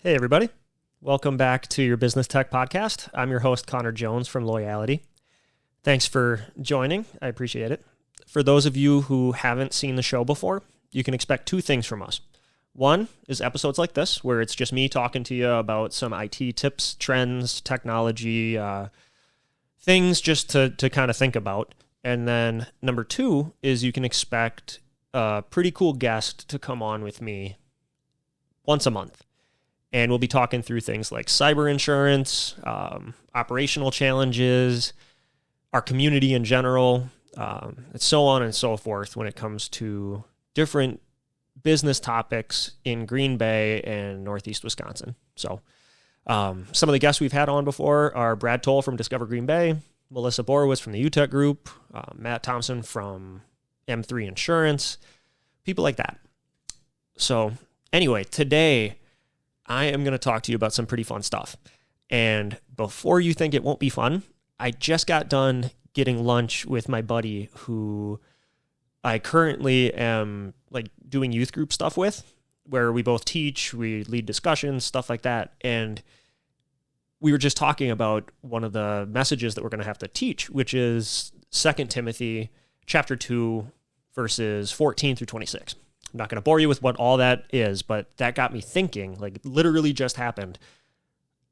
Hey, everybody. Welcome back to your Business Tech Podcast. I'm your host, Conor Jones from LoyalITy. Thanks for joining. I appreciate it. For those of you who haven't seen the show before, you can expect two things from us. One is episodes like this, where it's just me talking to you about some IT tips, trends, technology, things just to kind of think about. And then number two is you can expect a pretty cool guest to come on with me once a month. And we'll be talking through things like cyber insurance, operational challenges, our community in general, and so on and so forth when it comes to different business topics in Green Bay and Northeast Wisconsin. So some of the guests we've had on before are Brad Toll from Discover Green Bay, Melissa Borowitz from the UTech Group, Matt Thompson from M3 Insurance, people like that. So anyway, today I am going to talk to you about some pretty fun stuff. And before you think it won't be fun, I just got done getting lunch with my buddy who I currently am doing youth group stuff with, where we both teach, we lead discussions, stuff like that. And we were just talking about one of the messages that we're going to have to teach, which is 2 Timothy chapter 2, verses 14 through 26. I'm not going to bore you with what all that is, but that got me thinking, literally just happened.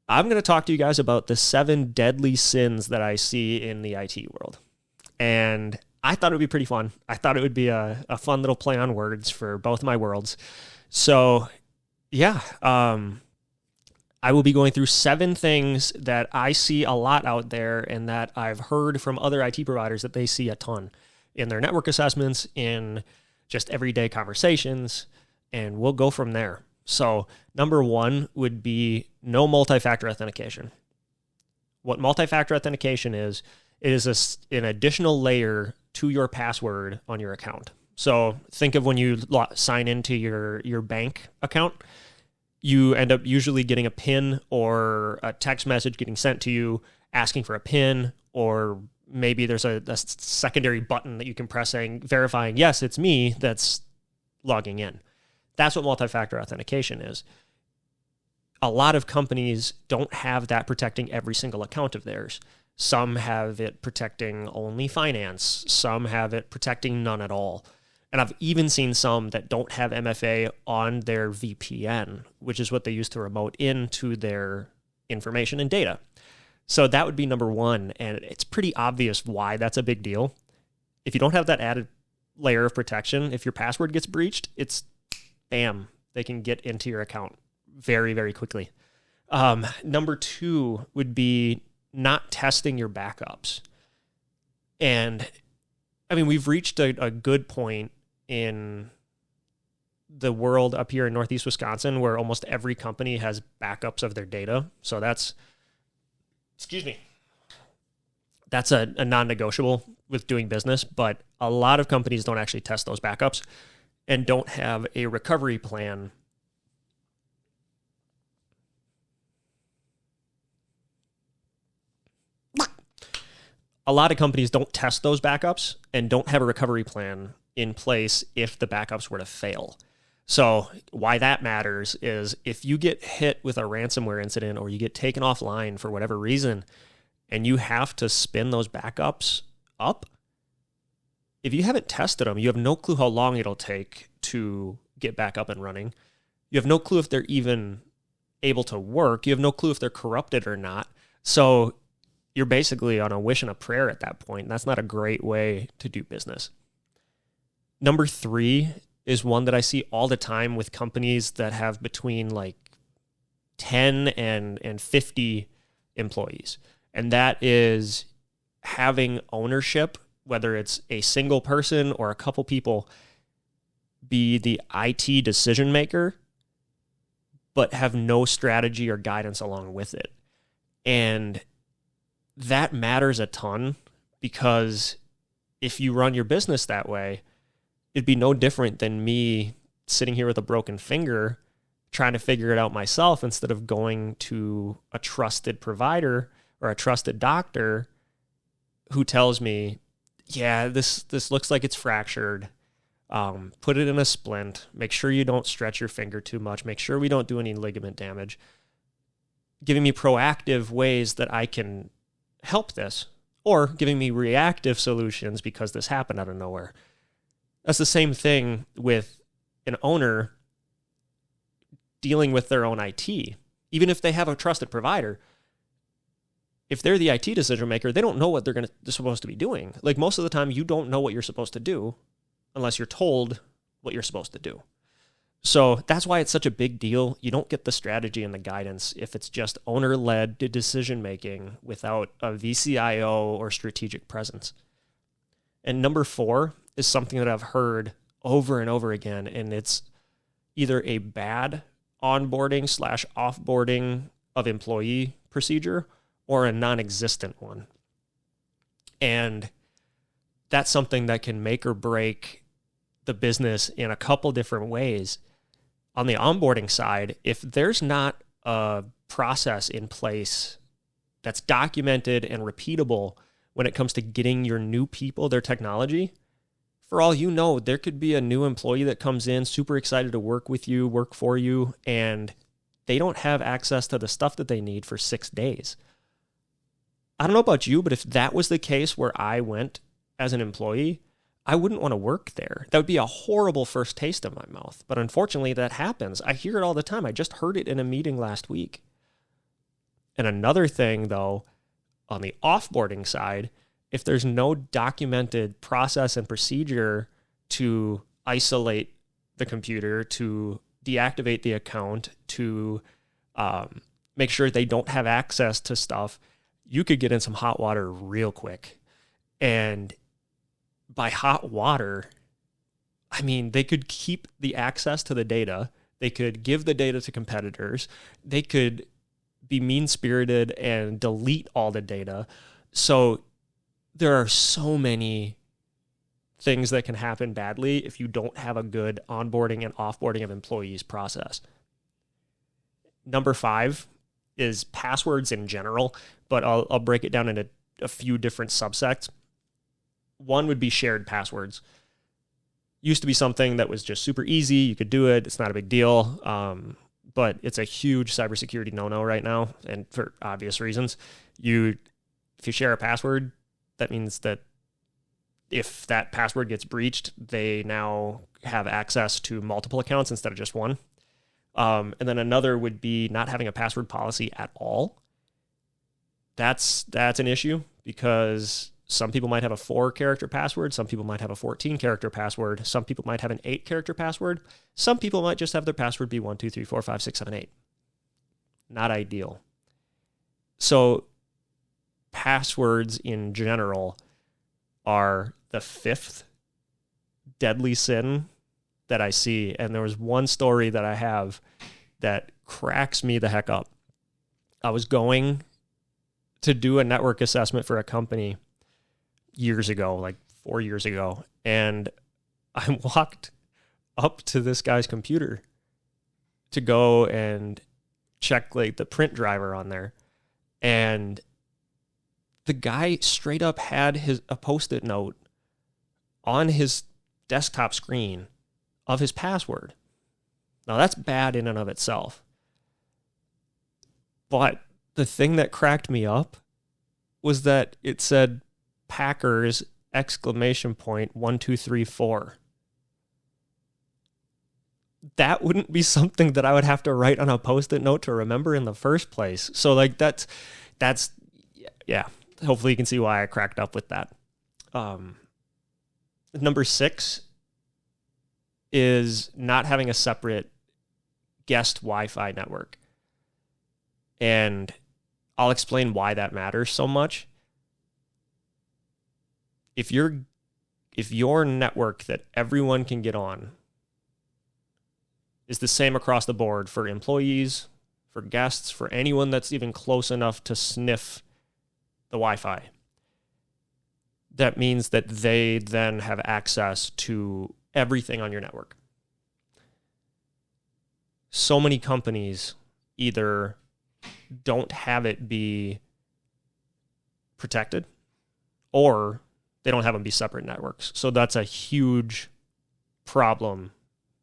I'm going to talk to you guys about the 7 deadly sins that I see in the IT world. And I thought it would be pretty fun. I thought it would be a fun little play on words for both my worlds. So, yeah, I will be going through 7 things that I see a lot out there and that I've heard from other IT providers that they see a ton in their network assessments, in just everyday conversations, and we'll go from there. So number 1 would be no multi-factor authentication. What multi-factor authentication is, it is an additional layer to your password on your account. So think of when you sign into your bank account, you end up usually getting a PIN or a text message getting sent to you asking for a PIN, or maybe there's a secondary button that you can press saying, verifying, yes, it's me that's logging in. That's what multi-factor authentication is. A lot of companies don't have that protecting every single account of theirs. Some have it protecting only finance. Some have it protecting none at all. And I've even seen some that don't have MFA on their VPN, which is what they use to remote into their information and data. So that would be number 1, and it's pretty obvious why that's a big deal. If you don't have that added layer of protection, if your password gets breached, it's bam, they can get into your account very, very quickly. Number 2 would be not testing your backups. And I mean, we've reached a good point in the world up here in Northeast Wisconsin where almost every company has backups of their data. So that's a non-negotiable with doing business, but a lot of companies don't actually test those backups and don't have a recovery plan. A lot of companies don't test those backups and don't have a recovery plan in place if the backups were to fail. So why that matters is if you get hit with a ransomware incident or you get taken offline for whatever reason and you have to spin those backups up, if you haven't tested them, you have no clue how long it'll take to get back up and running. You have no clue if they're even able to work. You have no clue if they're corrupted or not. So you're basically on a wish and a prayer at that point. And that's not a great way to do business. Number 3 is one that I see all the time with companies that have between 10 and 50 employees. And that is having ownership, whether it's a single person or a couple people, be the IT decision maker, but have no strategy or guidance along with it. And that matters a ton, because if you run your business that way, it'd be no different than me sitting here with a broken finger trying to figure it out myself instead of going to a trusted provider or a trusted doctor who tells me, yeah, this looks like it's fractured. Put it in a splint. Make sure you don't stretch your finger too much. Make sure we don't do any ligament damage. Giving me proactive ways that I can help this, or giving me reactive solutions because this happened out of nowhere. That's the same thing with an owner dealing with their own IT. Even if they have a trusted provider, if they're the IT decision maker, they don't know what they're supposed to be doing. Like, most of the time, you don't know what you're supposed to do unless you're told what you're supposed to do. So that's why it's such a big deal. You don't get the strategy and the guidance if it's just owner-led decision-making without a VCIO or strategic presence. And number 4 is something that I've heard over and over again, and it's either a bad onboarding/offboarding of employee procedure or a non-existent one. And that's something that can make or break the business in a couple different ways. On the onboarding side, if there's not a process in place that's documented and repeatable when it comes to getting your new people their technology, for all you know, there could be a new employee that comes in super excited to work with you, work for you, and they don't have access to the stuff that they need for 6 days. I don't know about you, but if that was the case where I went as an employee, I wouldn't want to work there. That would be a horrible first taste in my mouth. But unfortunately, that happens. I hear it all the time. I just heard it in a meeting last week. And another thing, though, on the offboarding side, if there's no documented process and procedure to isolate the computer, to deactivate the account, to make sure they don't have access to stuff, you could get in some hot water real quick. And by hot water, I mean, they could keep the access to the data. They could give the data to competitors. They could be mean-spirited and delete all the data. So there are so many things that can happen badly if you don't have a good onboarding and offboarding of employees process. Number 5 is passwords in general, but I'll break it down into a few different subsets. One would be shared passwords. Used to be something that was just super easy. You could do it. It's not a big deal. But it's a huge cybersecurity no-no right now, and for obvious reasons. If you share a password, that means that if that password gets breached, they now have access to multiple accounts instead of just one. And then another would be not having a password policy at all. That's an issue because some people might have a 4-character password. Some people might have a 14-character password. Some people might have an 8-character password. Some people might just have their password be 1, 2, 3, 4, 5, 6, 7, 8. Not ideal. So passwords in general are the 5th deadly sin that I see. And there was one story that I have that cracks me the heck up. I was going to do a network assessment for a company years ago, like 4 years ago. And I walked up to this guy's computer to go and check like the print driver on there. And the guy straight up had a Post-it note on his desktop screen of his password. Now that's bad in and of itself. But the thing that cracked me up was that it said Packers ! 1, 2, 3, 4. That wouldn't be something that I would have to write on a Post-it note to remember in the first place. So like that's yeah. Hopefully you can see why I cracked up with that. Number 6 is not having a separate guest Wi-Fi network. And I'll explain why that matters so much. If your network that everyone can get on is the same across the board for employees, for guests, for anyone that's even close enough to sniff the Wi-Fi, that means that they then have access to everything on your network. So many companies either don't have it be protected or they don't have them be separate networks. So that's a huge problem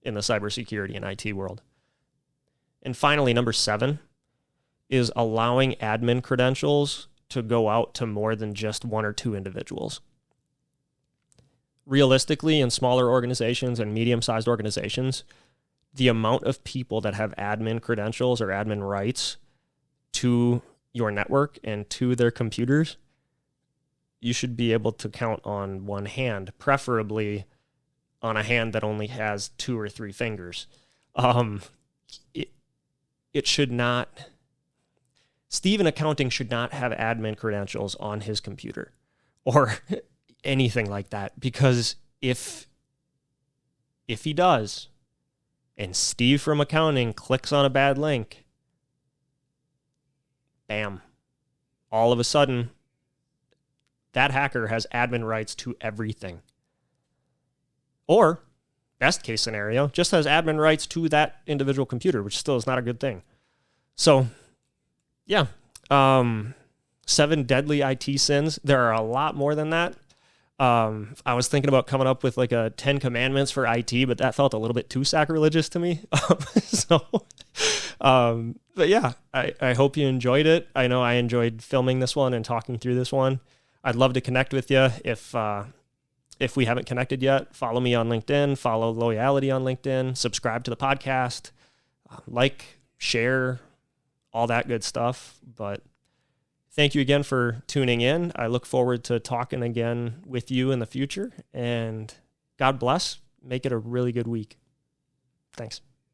in the cybersecurity and IT world. And finally, number 7 is allowing admin credentials to go out to more than just 1 or 2 individuals. Realistically, in smaller organizations and medium-sized organizations, the amount of people that have admin credentials or admin rights to your network and to their computers, you should be able to count on one hand, preferably on a hand that only has 2 or 3 fingers. It should not... Steve in accounting should not have admin credentials on his computer or anything like that, because if he does, and Steve from accounting clicks on a bad link, bam, all of a sudden, that hacker has admin rights to everything. Or, best case scenario, just has admin rights to that individual computer, which still is not a good thing. So, yeah, 7 deadly IT sins. There are a lot more than that. I was thinking about coming up with like a 10 commandments for IT, but that felt a little bit too sacrilegious to me. But yeah, I hope you enjoyed it. I know I enjoyed filming this one and talking through this one. I'd love to connect with you. If we haven't connected yet, follow me on LinkedIn, follow LoyalITy on LinkedIn, subscribe to the podcast, like, share, all that good stuff. But thank you again for tuning in. I look forward to talking again with you in the future, and God bless. Make it a really good week. Thanks.